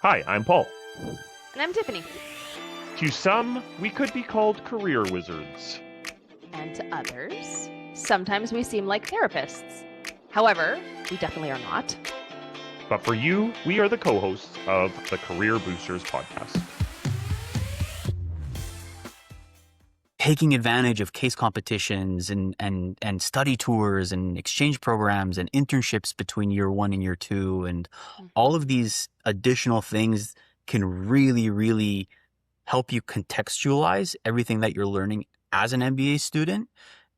Hi, I'm Paul. And I'm Tiffany. To some, we could be called career wizards. And to others, sometimes we seem like therapists. However, we definitely are not. But for you, we are the co-hosts of the Career Boosters podcast. Taking advantage of case competitions and study tours and exchange programs and internships between year one and year two. And all of these additional things can really, really help you contextualize everything that you're learning as an MBA student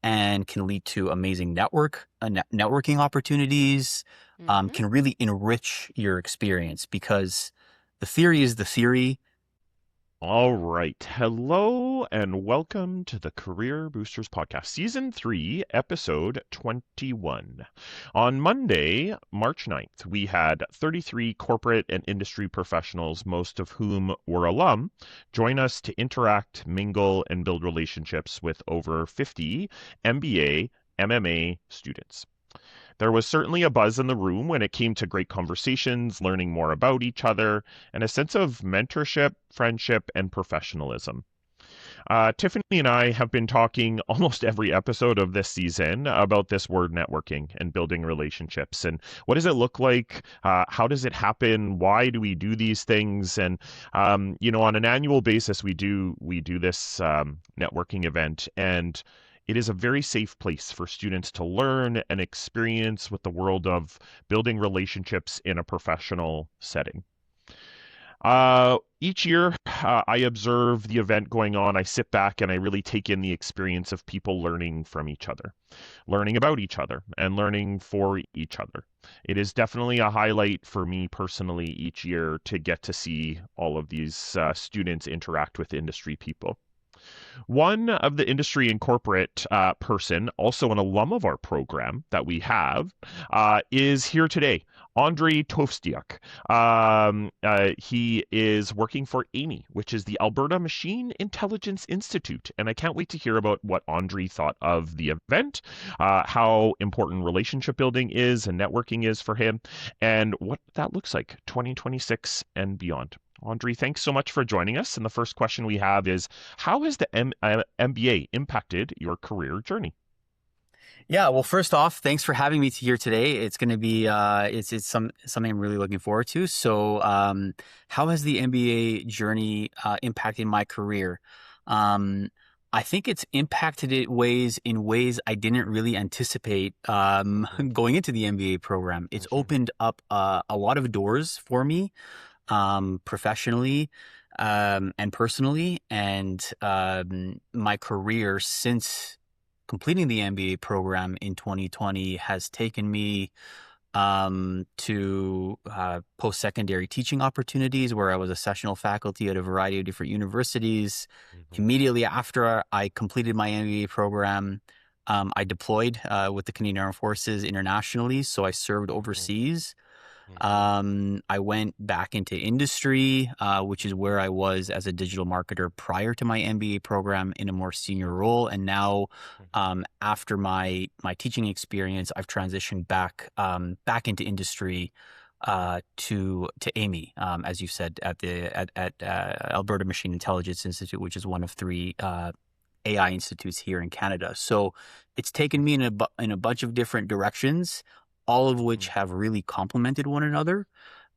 and can lead to amazing networking opportunities, can really enrich your experience because the theory is the theory. All right. Hello and welcome to the Career Boosters Podcast, Season 3, Episode 21. On Monday, March 9th, we had 33 corporate and industry professionals, most of whom were alum, join us to interact, mingle, and build relationships with over 50 MBA, MMA students. There was certainly a buzz in the room when it came to great conversations, learning more about each other, and a sense of mentorship, friendship, and professionalism. Tiffany and I have been talking almost every episode of this season about this word networking and building relationships. And what does it look like? How does it happen? Why do we do these things? And, on an annual basis, we do this networking event. And it is a very safe place for students to learn and experience with the world of building relationships in a professional setting. Each year, I observe the event going on. I sit back and I really take in the experience of people learning from each other, learning about each other, and learning for each other. It is definitely a highlight for me personally each year to get to see all of these students interact with industry people. One of the industry and corporate person, also an alum of our program that we have, is here today. Andriy Tovstiuk. He is working for AMI, which is the Alberta Machine Intelligence Institute. And I can't wait to hear about what Andriy thought of the event, how important relationship building is and networking is for him, and what that looks like 2026 and beyond. Andriy, thanks so much for joining us. And the first question we have is, how has the MBA impacted your career journey? Yeah, well, first off, thanks for having me here today. It's going to be something I'm really looking forward to. So, how has the MBA journey impacted my career? I think it's impacted it in ways I didn't really anticipate going into the MBA program. It's opened up a lot of doors for me. Professionally and personally, and my career since completing the MBA program in 2020 has taken me to post-secondary teaching opportunities where I was a sessional faculty at a variety of different universities. Immediately after I completed my MBA program, I deployed with the Canadian Armed Forces internationally, so I served overseas. I went back into industry, which is where I was as a digital marketer prior to my MBA program in a more senior role. And now, after my teaching experience, I've transitioned back into industry to AMI, as you said, at Alberta Machine Intelligence Institute, which is one of three AI institutes here in Canada. So it's taken me in a bunch of different directions, all of which have really complemented one another.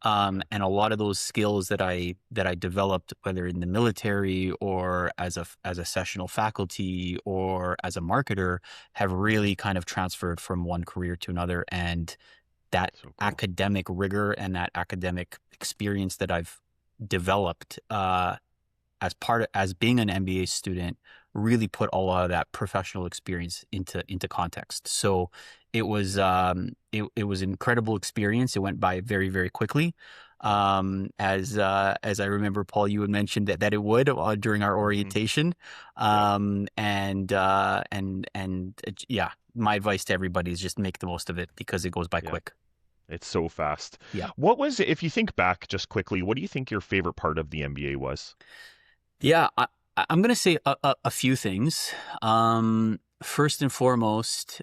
And a lot of those skills that I developed, whether in the military or as a sessional faculty or as a marketer, have really kind of transferred from one career to another. And that academic rigor and that academic experience that I've developed as being an MBA student really put a lot of that professional experience into context. So it was an incredible experience. It went by very, very quickly. As I remember, Paul, you had mentioned that it would during our orientation. Yeah, my advice to everybody is just make the most of it because it goes by quick. It's so fast. Yeah. What was, if you think back just quickly, what do you think your favorite part of the MBA was? Yeah, I'm going to say a few things. First and foremost,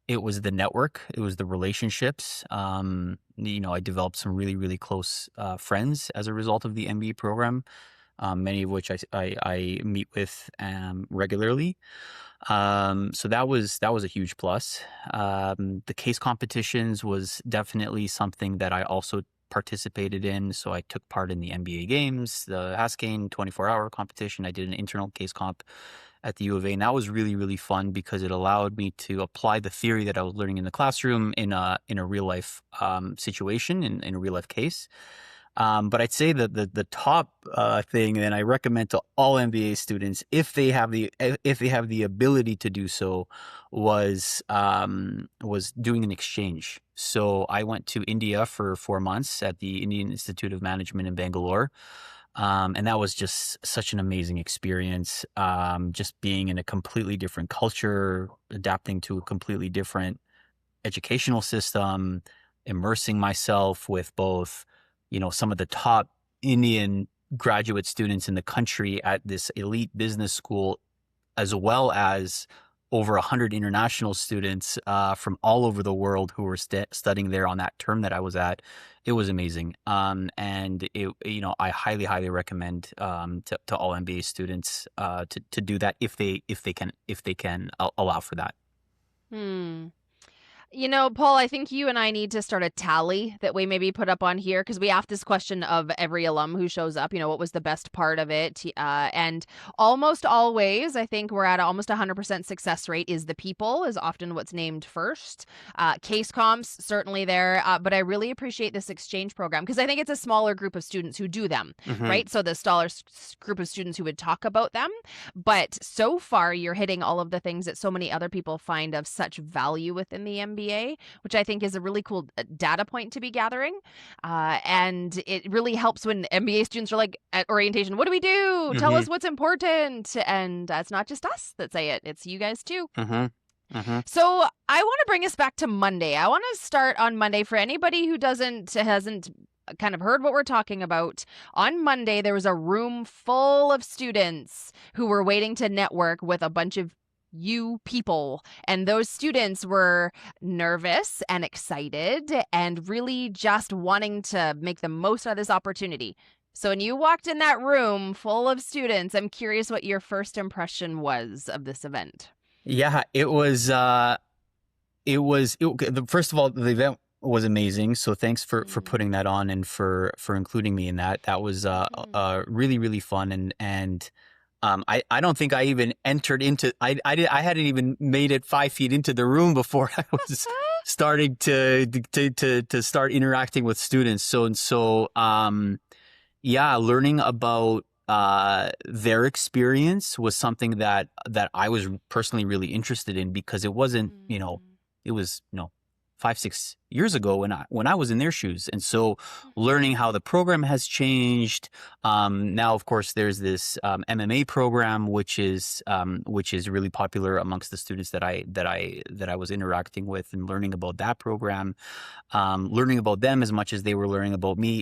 It was the network. It was the relationships. I developed some really, really close friends as a result of the MBA program, many of which I meet with regularly. So that was a huge plus. The case competitions was definitely something that I also participated in. So I took part in the MBA games, the Haskell 24-hour competition. I did an internal case comp at the U of A, and that was really, really fun because it allowed me to apply the theory that I was learning in the classroom in a real life situation, in a real life case. But I'd say that the top thing, and I recommend to all MBA students, if they have the ability to do so, was doing an exchange. So I went to India for 4 months at the Indian Institute of Management in Bangalore. And that was just such an amazing experience. Just being in a completely different culture, adapting to a completely different educational system, immersing myself with both, some of the top Indian graduate students in the country at this elite business school, as well as over 100 international students from all over the world who were studying there on that term that I was at. It was amazing. And I highly, highly recommend to all MBA students to do that if they can allow for that. Paul, I think you and I need to start a tally that we maybe put up on here, because we ask this question of every alum who shows up, what was the best part of it? And almost always, I think we're at almost 100% success rate is the people is often what's named first. Case comps, certainly there. But I really appreciate this exchange program because I think it's a smaller group of students who do them, right? So the smaller group of students who would talk about them. But so far, you're hitting all of the things that so many other people find of such value within the MBA, which I think is a really cool data point to be gathering. And it really helps when MBA students are like at orientation, what do we do? Tell us what's important. And it's not just us that say it. It's you guys too. So I want to bring us back to Monday. I want to start on Monday for anybody who hasn't kind of heard what we're talking about. On Monday, there was a room full of students who were waiting to network with a bunch of people, and those students were nervous and excited and really just wanting to make the most out of this opportunity. So when you walked in that room full of students, I'm curious what your first impression was of this event. Yeah, first of all, the event was amazing. So thanks for putting that on and for including me in that. That was really, really fun. And I don't think I even entered into, I hadn't even made it 5 feet into the room before I was starting to start interacting with students. Learning about their experience was something that I was personally really interested in, because it wasn't, it was 5-6 years ago when I was in their shoes. And so learning how the program has changed. Now, of course, there's this MMA program, which is really popular amongst the students that I was interacting with, and learning about that program, learning about them as much as they were learning about me.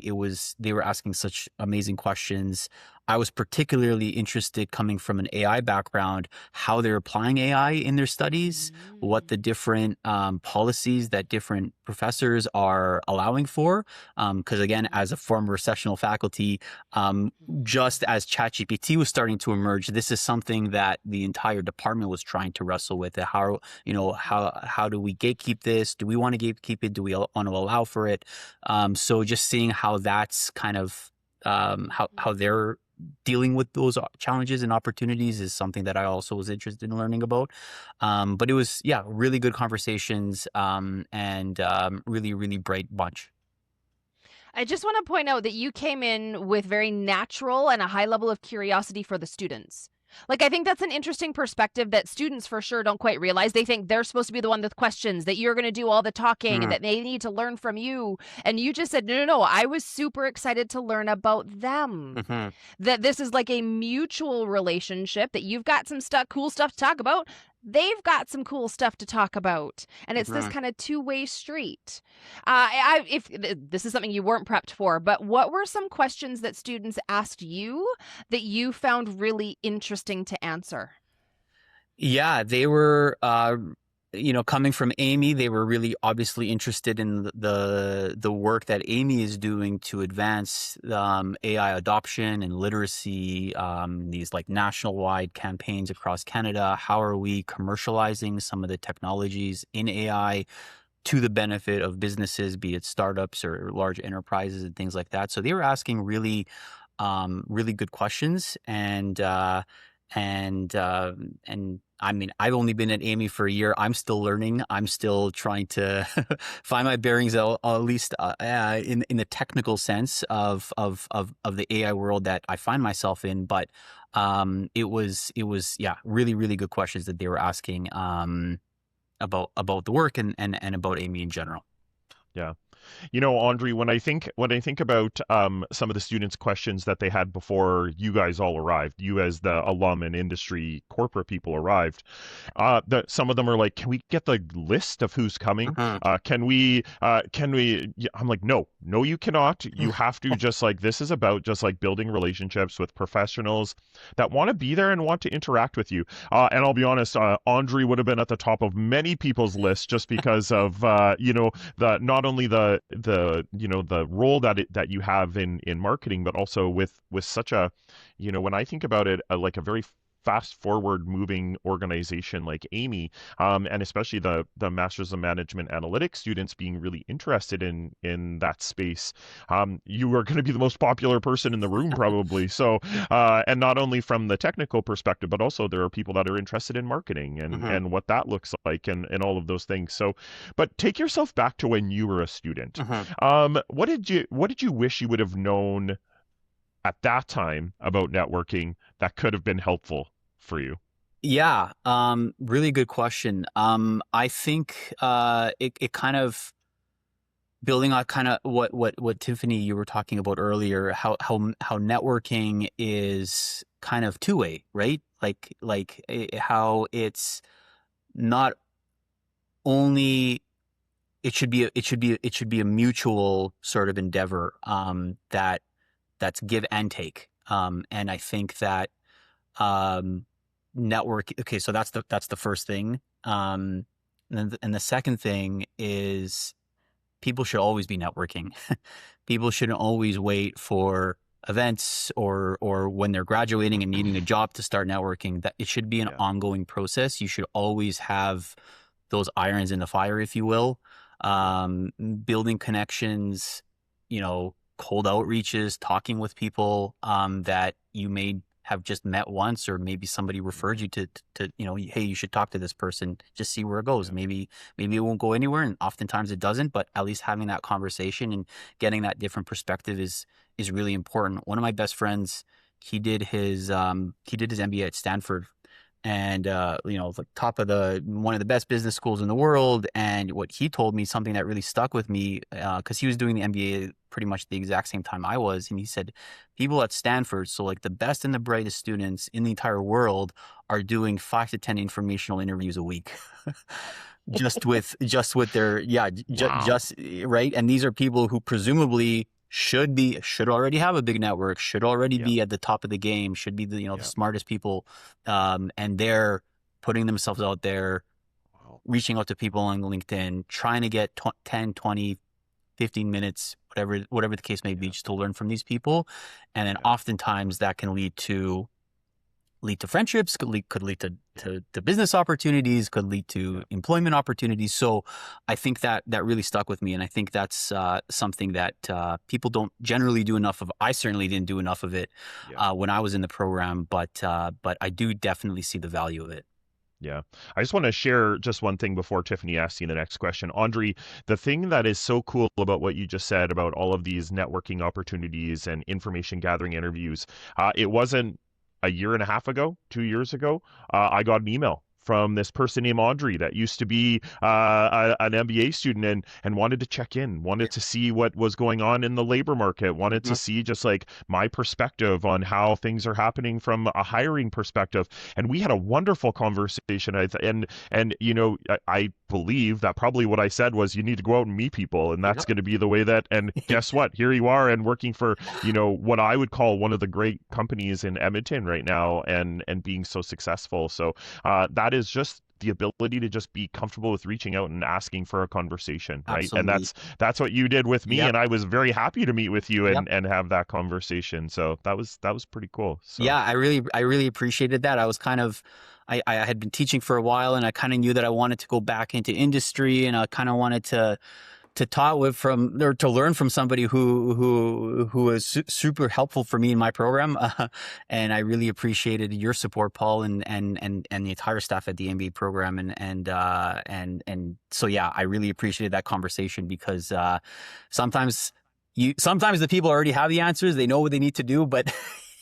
They were asking such amazing questions. I was particularly interested, coming from an AI background, how they're applying AI in their studies, what the different policies that different professors are allowing for. Because again, as a former sessional faculty, just as ChatGPT was starting to emerge, this is something that the entire department was trying to wrestle with. How do we gatekeep this? Do we want to gatekeep it? Do we want to allow for it? So just seeing how that's kind of how they're dealing with those challenges and opportunities is something that I also was interested in learning about. But it was, really good conversations, and really, really bright bunch. I just want to point out that you came in with very natural and a high level of curiosity for the students. Like, I think that's an interesting perspective that students for sure don't quite realize. They think they're supposed to be the one with questions, that you're going to do all the talking, and that they need to learn from you. And you just said, no, I was super excited to learn about them. That this is like a mutual relationship, that you've got some cool stuff to talk about. They've got some cool stuff to talk about, and it's this kind of two-way street. If this is something you weren't prepped for, but what were some questions that students asked you that you found really interesting to answer? Yeah, they were coming from Amy, they were really obviously interested in the work that Amy is doing to advance AI adoption and literacy, these like national-wide campaigns across Canada. How are we commercializing some of the technologies in AI to the benefit of businesses, be it startups or large enterprises and things like that? So they were asking really good questions, and I mean, I've only been at Amy for a year. I'm still learning. I'm still trying to find my bearings, at least in the technical sense of the AI world that I find myself in. But it was really good questions that they were asking about the work and about Amy in general. Yeah. Andriy, when I think about some of the students' questions that they had before you guys all arrived, you as the alum and industry corporate people arrived, some of them are like, "Can we get the list of who's coming? Can we? Yeah, I'm like, no, you cannot. You have to just like this is about just like building relationships with professionals that want to be there and want to interact with you. And I'll be honest, Andriy would have been at the top of many people's lists just because of the not only the role that you have in marketing, but also with such a when I think about it, like a very fast forward moving organization like Amy, and especially the Masters of Management Analytics students being really interested in that space, you are going to be the most popular person in the room probably. So and not only from the technical perspective, but also there are people that are interested in marketing and what that looks like and all of those things. So but take yourself back to when you were a student. What did you wish you would have known at that time about networking that could have been helpful for you? Yeah, really good question. I think it kind of building on kind of what Tiffany you were talking about earlier, how networking is kind of two-way, right? How it's not only it should be a mutual sort of endeavor, that's give and take. And I think that network. Okay, so that's the first thing. And the second thing is people should always be networking. People shouldn't always wait for events or when they're graduating and needing a job to start networking. That it should be an ongoing process. You should always have those irons in the fire, if you will. Building connections, cold outreaches, talking with people that you may have just met once, or maybe somebody referred you to hey, you should talk to this person, just see where it goes. Maybe it won't go anywhere, and oftentimes it doesn't, but at least having that conversation and getting that different perspective is really important. One of my best friends, he did his MBA at Stanford, and the top of one of the best business schools in the world. And what he told me, something that really stuck with me, because he was doing the MBA pretty much the exact same time I was, and he said people at Stanford, so like the best and the brightest students in the entire world, are doing 5 to 10 informational interviews a week. just with their just right. And these are people who presumably should already have a big network, should already be at the top of the game, should be the smartest people, and they're putting themselves out there, reaching out to people on LinkedIn, trying to get 10, 20, 15 minutes, whatever the case may be, just to learn from these people. And then oftentimes that can lead to friendships, could lead to business opportunities, could lead to employment opportunities. So I think that really stuck with me, and I think that's something that people don't generally do enough of. I certainly didn't do enough of it when I was in the program, but I do definitely see the value of it. Yeah. I just want to share just one thing before Tiffany asks you the next question. Andriy, the thing that is so cool about what you just said about all of these networking opportunities and information gathering interviews, it wasn't a year and a half ago, 2 years ago, I got an email from this person named Andriy that used to be an MBA student and wanted to check in, wanted to see what was going on in the labor market, wanted to see just like my perspective on how things are happening from a hiring perspective. And we had a wonderful conversation. I believe that probably what I said was, you need to go out and meet people, and that's going to be the way that, and guess what? Here you are, and working for, what I would call one of the great companies in Edmonton right now, and being so successful. So that is just the ability to just be comfortable with reaching out and asking for a conversation, right? And Absolutely. that's what you did with me, Yep. and I was very happy to meet with you Yep. and have that conversation. So that was pretty cool. So Yeah, I really appreciated that. I was kind of, I had been teaching for a while, and I kind of knew that I wanted to go back into industry, and I kind of wanted to talk with from or to learn from somebody who was super helpful for me in my program, and I really appreciated your support, Paul, and the entire staff at the MBA program, and so yeah, I really appreciated that conversation because sometimes sometimes the people already have the answers, they know what they need to do, but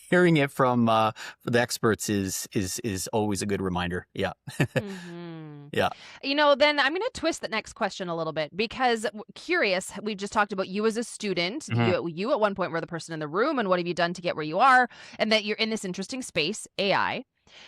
hearing it from the experts is always a good reminder. Yeah. Mm-hmm. Yeah. Then I'm going to twist the next question a little bit because curious, we just talked about you as a student. Mm-hmm. You at one point were the person in the room, and what have you done to get where you are? And that you're in this interesting space, AI.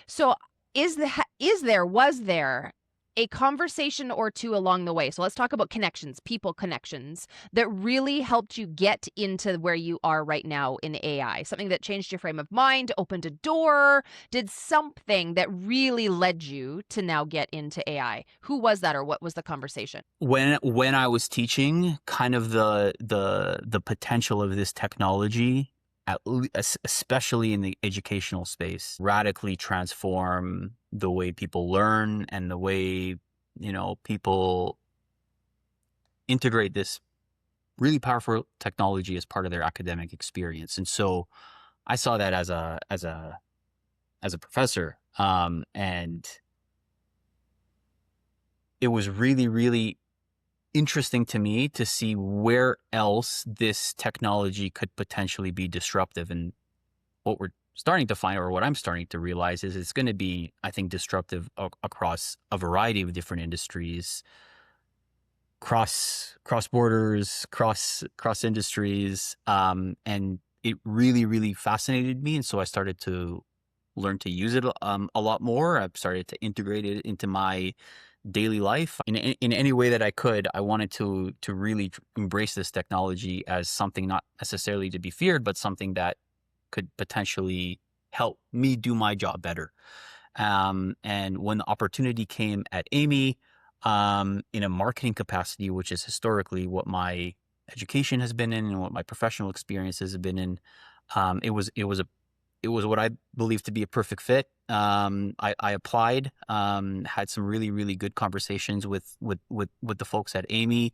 So was there a conversation or two along the way? So let's talk about connections, people connections that really helped you get into where you are right now in AI. Something that changed your frame of mind, opened a door, did something that really led you to now get into AI. Who was that, or what was the conversation? When I was teaching, kind of the potential of this technology, especially in the educational space, radically transform the way people learn and the way people integrate this really powerful technology as part of their academic experience. And so I saw that as a professor, and it was really, really interesting to me to see where else this technology could potentially be disruptive. And what we're starting to find, or what I'm starting to realize, is it's going to be, I think, disruptive across a variety of different industries, cross borders, cross industries, and it really, really fascinated me. And so I started to learn to use it a lot more. I've started to integrate it into my daily life in any way that I could. I wanted to really embrace this technology as something not necessarily to be feared, but something that could potentially help me do my job better. And when the opportunity came at Amy, in a marketing capacity, which is historically what my education has been in and what my professional experiences have been in, it was what I believe to be a perfect fit. I applied, had some really, really good conversations with the folks at Amy,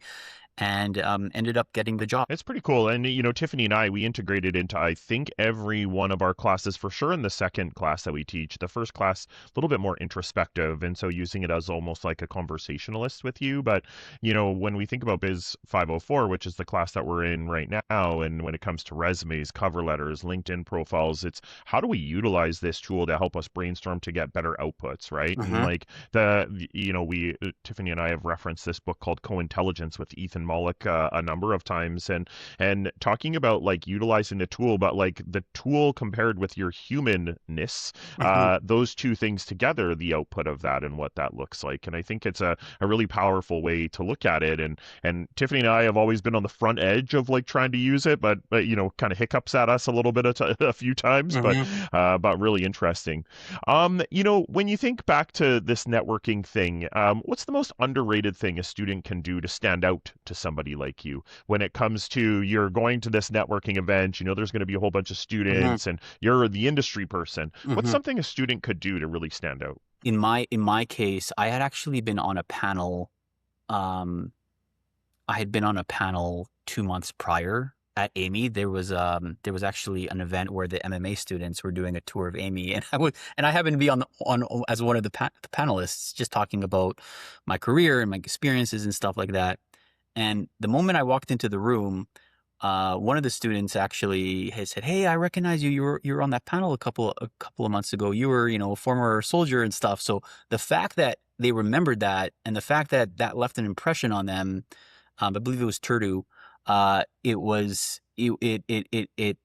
and ended up getting the job. it's pretty cool. And, Tiffany and I, we integrated into, I think, every one of our classes for sure in the second class that we teach. The first class, a little bit more introspective. And so using it as almost like a conversationalist with you. But, when we think about Biz 504, which is the class that we're in right now, and when it comes to resumes, cover letters, LinkedIn profiles, it's how do we utilize this tool to help us brainstorm to get better outputs, right? And Mm-hmm. like Tiffany and I have referenced this book called Co-Intelligence with Ethan Mollick a number of times, and talking about like utilizing the tool, but like the tool compared with your humanness, Mm-hmm. those two things together, the output of that and what that looks like. And I think it's a really powerful way to look at it. And Tiffany and I have always been on the front edge of like trying to use it, but kind of hiccups at us a little bit a few times, Mm-hmm. but really interesting. When you think back to this networking thing, what's the most underrated thing a student can do to stand out to somebody like you when it comes to you're going to this networking event? There's going to be a whole bunch of Mm-hmm. students and you're the industry person. What's Mm-hmm. something a student could do to really stand out? In my case, I had actually been on a panel. Um, I had been on a panel 2 months prior at Amy. There was actually an event where the MMA students were doing a tour of Amy, and I happened to be on as one of the panelists, just talking about my career and my experiences and stuff like that. And the moment I walked into the room, one of the students actually had said, "Hey, I recognize you. You were on that panel a couple of months ago. You were, a former soldier and stuff." So the fact that they remembered that, and the fact that that left an impression on them, I believe it was Turdu. It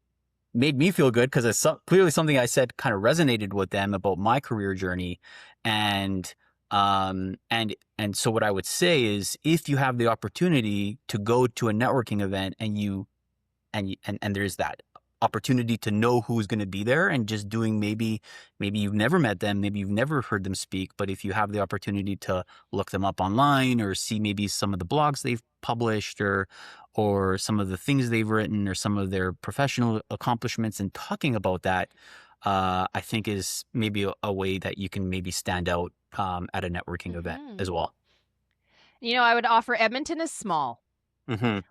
made me feel good because it's clearly something I said kind of resonated with them about my career journey, and so what I would say is, if you have the opportunity to go to a networking event and there's that opportunity to know who's going to be there, and just doing maybe you've never met them, maybe you've never heard them speak, but if you have the opportunity to look them up online or see maybe some of the blogs they've published or some of the things they've written or some of their professional accomplishments, and talking about that, I think is maybe a way that you can maybe stand out at a networking event as well. I would offer Edmonton is small.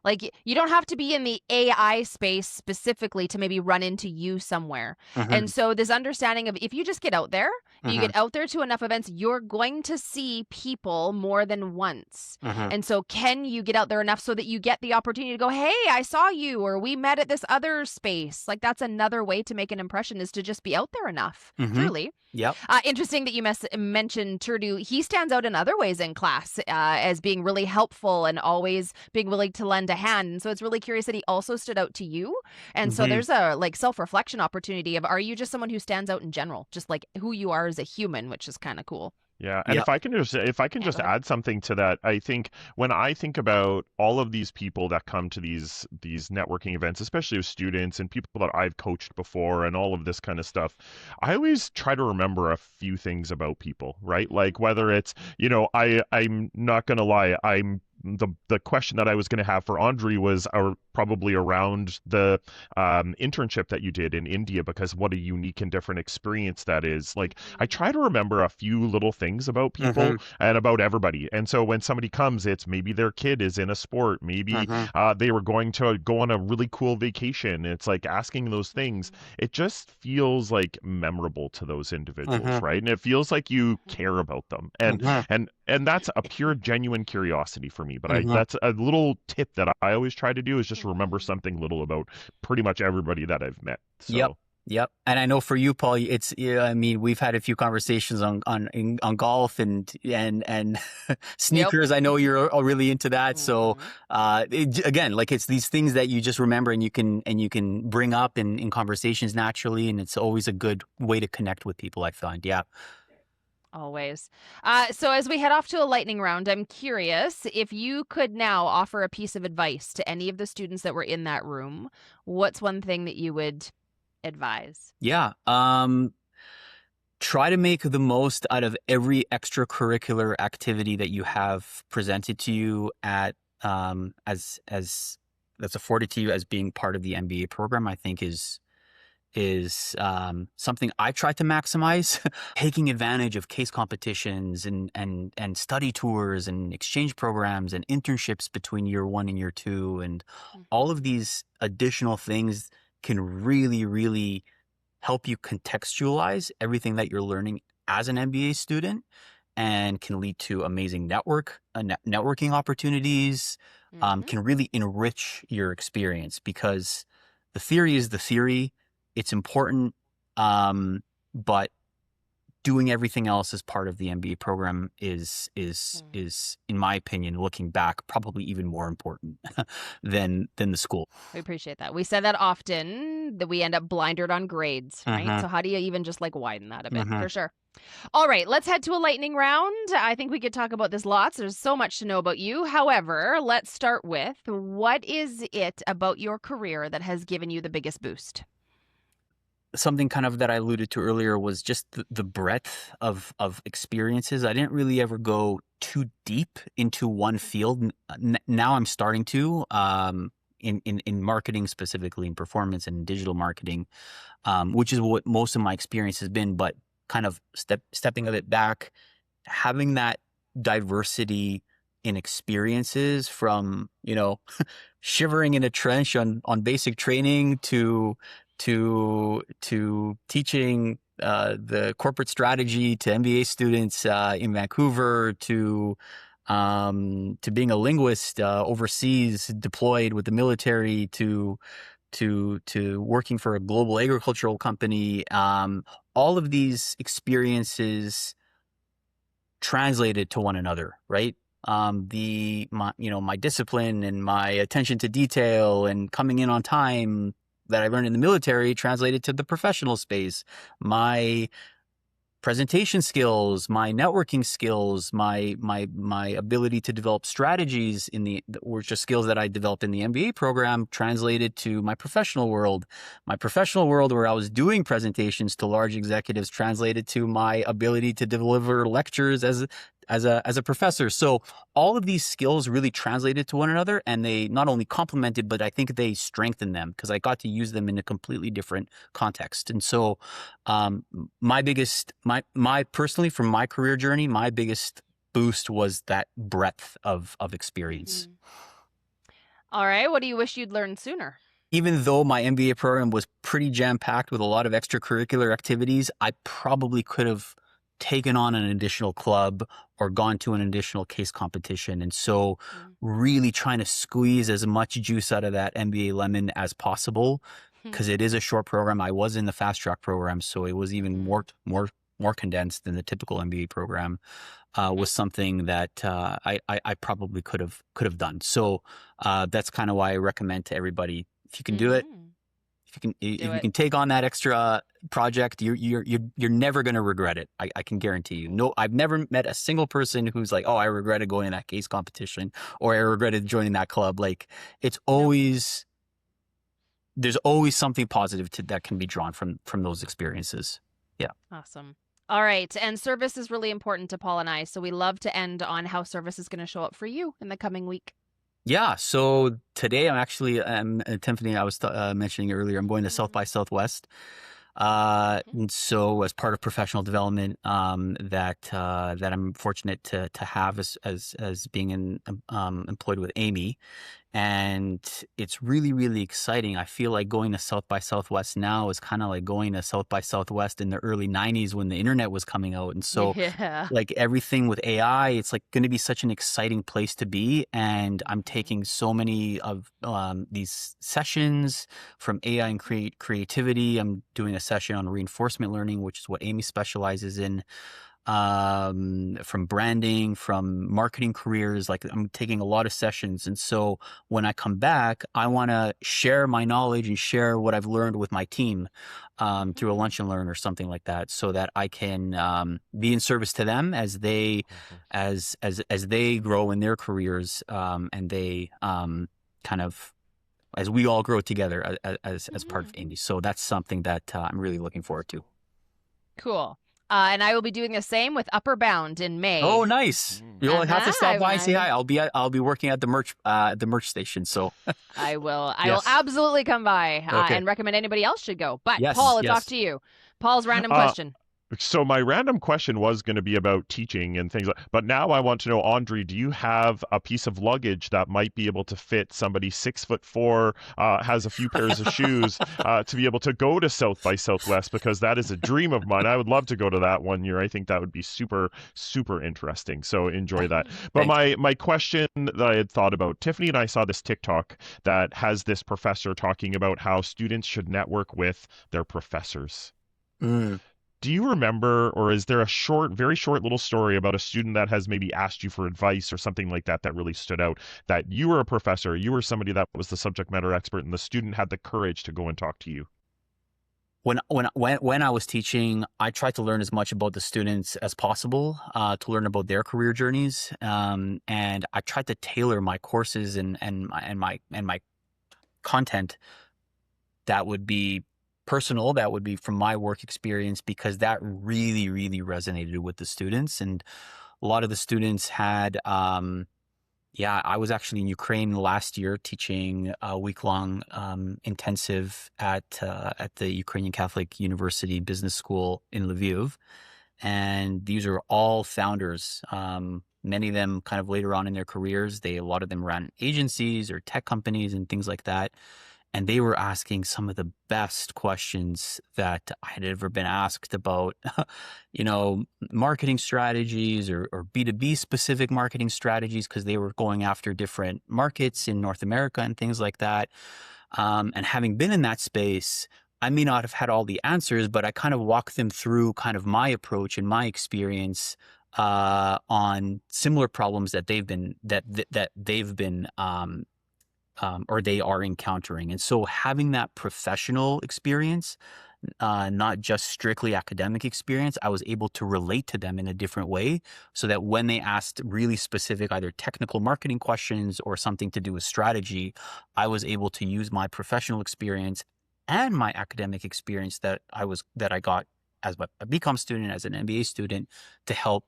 Like, you don't have to be in the AI space specifically to maybe run into you somewhere. And so this understanding of if you just get out there, you get out there to enough events, you're going to see people more than once. And so can you get out there enough so that you get the opportunity to go, hey, I saw you, or we met at this other space. Like, that's another way to make an impression, is to just be out there enough. Truly. Yep. Interesting that you mentioned Turdu. He stands out in other ways in class as being really helpful and always being willing to lend a hand. And so it's really curious that he also stood out to you. And so there's a self-reflection opportunity of, are you just someone who stands out in general, just like who you are as a human, which is kind of cool. Yeah, and if I can just add something to that, I think when I think about all of these people that come to these networking events, especially with students and people that I've coached before and all of this kind of stuff, I always try to remember a few things about people, right? Like whether it's, I'm not gonna lie, the question that I was going to have for Andriy was probably around the internship that you did in India, because what a unique and different experience that is. Like, I try to remember a few little things about people and about everybody. And so when somebody comes, it's maybe their kid is in a sport, maybe they were going to go on a really cool vacation. It's like asking those things. It just feels like memorable to those individuals, right? And it feels like you care about them. And that's a pure, genuine curiosity for me. But that's a little tip that I always try to do, is just remember something little about pretty much everybody that I've met. So. Yep. And I know for you, Paul, we've had a few conversations on golf and sneakers. I know you're really into that. So again, like, it's these things that you just remember and you can bring up in conversations naturally, and it's always a good way to connect with people, I find. Yeah. Always. So as we head off to a lightning round, I'm curious if you could now offer a piece of advice to any of the students that were in that room. What's one thing that you would advise? Yeah. Try to make the most out of every extracurricular activity that you have presented to you as that's afforded to you as being part of the MBA program. I think is something I try to maximize. Taking advantage of case competitions and study tours and exchange programs and internships between year 1 and year 2, and all of these additional things can really, really help you contextualize everything that you're learning as an MBA student, and can lead to amazing networking opportunities, can really enrich your experience, because the theory is the theory. It's important, but doing everything else as part of the MBA program is in my opinion, looking back, probably even more important than the school. We appreciate that. We say that often, that we end up blinded on grades, right? So how do you even just widen that a bit? For sure. All right, let's head to a lightning round. I think we could talk about this lots. There's so much to know about you. However, let's start with, what is it about your career that has given you the biggest boost? Something kind of that I alluded to earlier was just the breadth of experiences. I didn't really ever go too deep into one field. Now I'm starting to, in marketing, specifically in performance and digital marketing, which is what most of my experience has been, but kind of stepping a bit back, having that diversity in experiences, from, shivering in a trench on basic training to teaching the corporate strategy to MBA students in Vancouver, to being a linguist overseas, deployed with the military, to working for a global agricultural company. All of these experiences translated to one another, right? My discipline and my attention to detail and coming in on time that I learned in the military translated to the professional space. My presentation skills, my networking skills, my ability to develop strategies were just skills that I developed in the MBA program translated to my professional world. My professional world, where I was doing presentations to large executives, translated to my ability to deliver lectures as a professor. So all of these skills really translated to one another, and they not only complemented, but I think they strengthened them because I got to use them in a completely different context. And so my personally, from my career journey, my biggest boost was that breadth of experience. All right. What do you wish you'd learned sooner? Even though my MBA program was pretty jam-packed with a lot of extracurricular activities, I probably could have taken on an additional club or gone to an additional case competition. And so really trying to squeeze as much juice out of that MBA lemon as possible, because it is a short program. I was in the fast track program, so it was even more condensed than the typical MBA program. Was something that I probably could have done. So that's kind of why I recommend to everybody, if you can do it, if you can take on that extra project, you're never going to regret it. I can guarantee you. No, I've never met a single person who's like, oh, I regretted going to that case competition, or I regretted joining that club. Like, it's always, there's always something positive that can be drawn from those experiences. Yeah. Awesome. All right. And service is really important to Paul and I. So we love to end on how service is going to show up for you in the coming week. Yeah. So today Tiffany, I was mentioning earlier, I'm going to South by Southwest. And so as part of professional development, that I'm fortunate to have as being employed with Amy. And it's really, really exciting. I feel like going to South by Southwest now is kind of like going to South by Southwest in the early 90s when the internet was coming out. And so like everything with AI, it's like going to be such an exciting place to be. And I'm taking so many of these sessions from AI and creativity. I'm doing a session on reinforcement learning, which is what Amy specializes in. From branding, from marketing careers, like I'm taking a lot of sessions. And so when I come back, I want to share my knowledge and share what I've learned with my team through a lunch and learn or something like that, so that I can be in service to them as they as they grow in their careers, and they kind of, as we all grow together as part of Amy. So that's something that I'm really looking forward to. Cool. And I will be doing the same with Upper Bound in May. Oh, nice! You'll have to stop by and say hi. I'll be working at the merch station. So I will. I will absolutely come by and recommend anybody else should go. But Paul, it's off to you. Paul's random question. So my random question was going to be about teaching and things, but now I want to know, Andriy, do you have a piece of luggage that might be able to fit somebody 6'4", has a few pairs of shoes, to be able to go to South by Southwest? Because that is a dream of mine. I would love to go to that one year. I think that would be super, super interesting. So enjoy that. But my question that I had thought about, Tiffany and I saw this TikTok that has this professor talking about how students should network with their professors. Do you remember, or is there a very short little story about a student that has maybe asked you for advice or something like that really stood out, that you were a professor, you were somebody that was the subject matter expert, and the student had the courage to go and talk to you? When I was teaching, I tried to learn as much about the students as possible, to learn about their career journeys, and I tried to tailor my courses and my content that would be personal, that would be from my work experience, because that really, really resonated with the students. And a lot of the students had, I was actually in Ukraine last year teaching a week-long intensive at the Ukrainian Catholic University Business School in Lviv. And these are all founders. Many of them kind of later on in their careers, a lot of them ran agencies or tech companies and things like that. And they were asking some of the best questions that I had ever been asked about, marketing strategies or B2B specific marketing strategies, because they were going after different markets in North America and things like that. And having been in that space, I may not have had all the answers, but I kind of walked them through kind of my approach and my experience on similar problems that they've been or they are encountering. And so having that professional experience, not just strictly academic experience. I was able to relate to them in a different way so that when they asked really specific, either technical marketing questions or something to do with strategy, I was able to use my professional experience and my academic experience that I got as a BCom student, as an MBA student, to help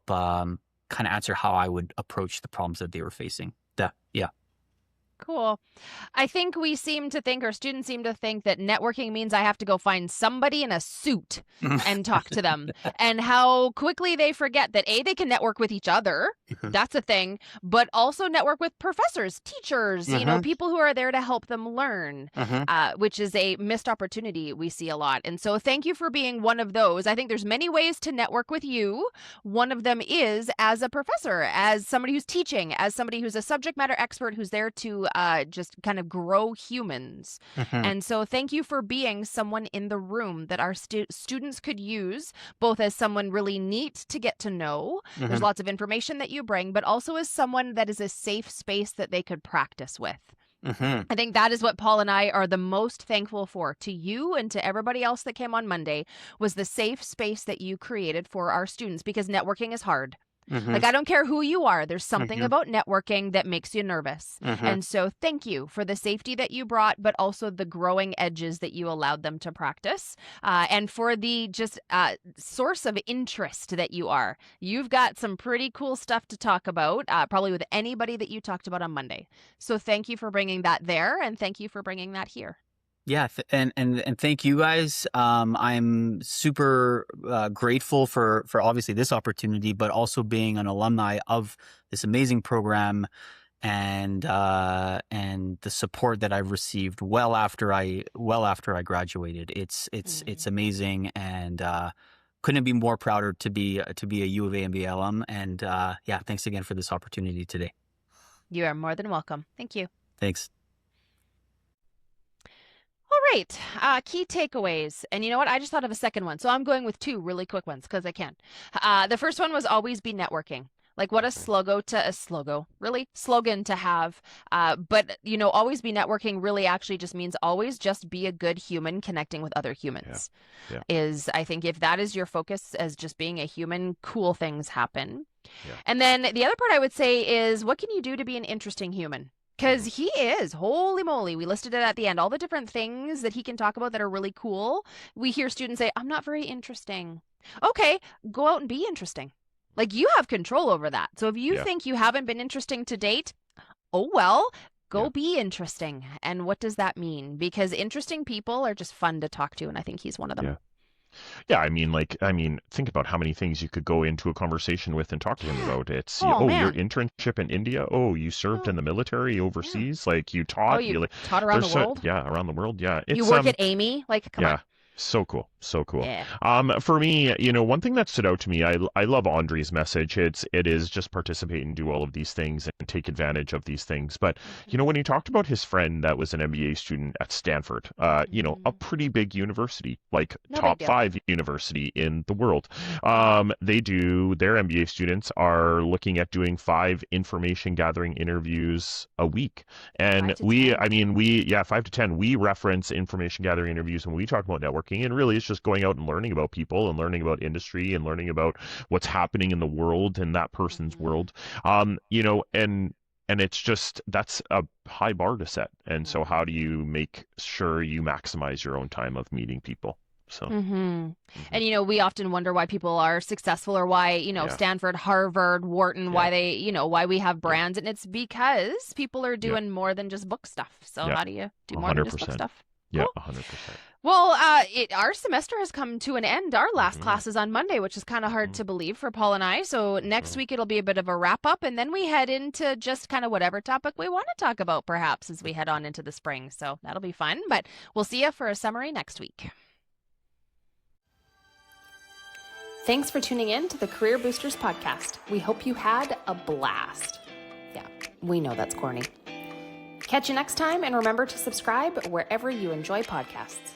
kind of answer how I would approach the problems that they were facing. Yeah. Cool. I think we seem to think, or students seem to think, that networking means I have to go find somebody in a suit and talk to them, and how quickly they forget that A, they can network with each other. That's a thing, but also network with professors, teachers, people who are there to help them learn, which is a missed opportunity we see a lot. And so thank you for being one of those. I think there's many ways to network with you. One of them is as a professor, as somebody who's teaching, as somebody who's a subject matter expert who's there to just kind of grow humans. And so thank you for being someone in the room that our students could use, both as someone really neat to get to know. There's lots of information that you bring, but also as someone that is a safe space that they could practice with. I think that is what Paul and I are the most thankful for, to you and to everybody else that came on Monday, was the safe space that you created for our students, because networking is hard. Like, I don't care who you are. There's something about networking that makes you nervous. And so thank you for the safety that you brought, but also the growing edges that you allowed them to practice. And for the just source of interest that you are. You've got some pretty cool stuff to talk about, probably with anybody that you talked about on Monday. So thank you for bringing that there, and thank you for bringing that here. Yeah, and thank you guys. I'm super grateful for obviously this opportunity, but also being an alumni of this amazing program, and the support that I've received well after I graduated. It's amazing, and couldn't be more prouder to be a U of A MBA alum. And yeah, thanks again for this opportunity today. You are more than welcome. Thank you. Thanks. All right, key takeaways. And you know what? I just thought of a second one. So I'm going with two really quick ones because I can. The first one was always be networking. Like, what a slogan to have. But, always be networking really actually just means always just be a good human connecting with other humans. Is, I think, if that is your focus as just being a human, cool things happen. And then the other part I would say is, what can you do to be an interesting human? Because he is, holy moly, we listed it at the end, all the different things that he can talk about that are really cool. We hear students say, I'm not very interesting. Okay, go out and be interesting. Like, you have control over that. So if you think you haven't been interesting to date, oh well, go be interesting. And what does that mean? Because interesting people are just fun to talk to, and I think he's one of them. Yeah, I mean, think about how many things you could go into a conversation with and talk to him about. It's, your internship in India. Oh, you served in the military overseas. Like, you taught. Oh, you taught around the world? Around the world. Yeah. You work at Amy? Like, come on. So cool. So cool. Yeah. For me, one thing that stood out to me, I love Andriy's message. It is just participate and do all of these things and take advantage of these things. But, when he talked about his friend that was an MBA student at Stanford, a pretty big university, like top 5 university in the world, their MBA students are looking at doing 5 information gathering interviews a week. And 5 to 10, we reference information gathering interviews when we talk about networking. And really, it's just going out and learning about people and learning about industry and learning about what's happening in the world and that person's world. And it's just, that's a high bar to set. And so how do you make sure you maximize your own time of meeting people? So, and, we often wonder why people are successful, or why, Stanford, Harvard, Wharton, why they, why we have brands. And it's because people are doing more than just book stuff. So how do you do more than just book stuff? Yeah, cool. 100%. Well, our semester has come to an end. Our last class is on Monday, which is kind of hard to believe for Paul and I. So next week it'll be a bit of a wrap up, and then we head into just kind of whatever topic we want to talk about, perhaps, as we head on into the spring. So that'll be fun. But we'll see you for a summary next week. Thanks for tuning in to the Career Boosters podcast. We hope you had a blast. Yeah, we know that's corny. Catch you next time, and remember to subscribe wherever you enjoy podcasts.